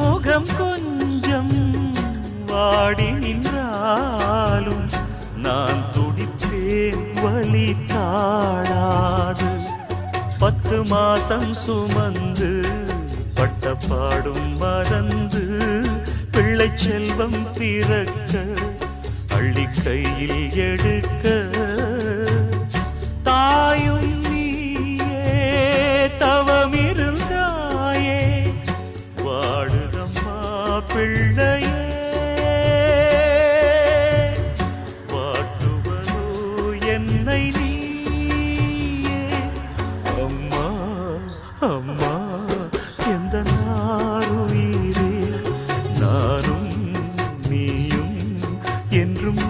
முகம் கொஞ்சம் வாடி நின்றாலும் நான் துடிப்பேன் வலி தாழாது. 10 மாசம் சுமந்து பட்ட பாடும் மறந்து பிள்ளை செல்வம் பிறக்க அள்ளி கையில் எடுக்க தாயும் நீயே தவமிருந்தாயே வாடுதம்மா பிள்ளையே வாட்டுவதோ என்னை நீயே அம்மா அம்மா எந்த நாருயிரே நானும் நீயும் என்றும்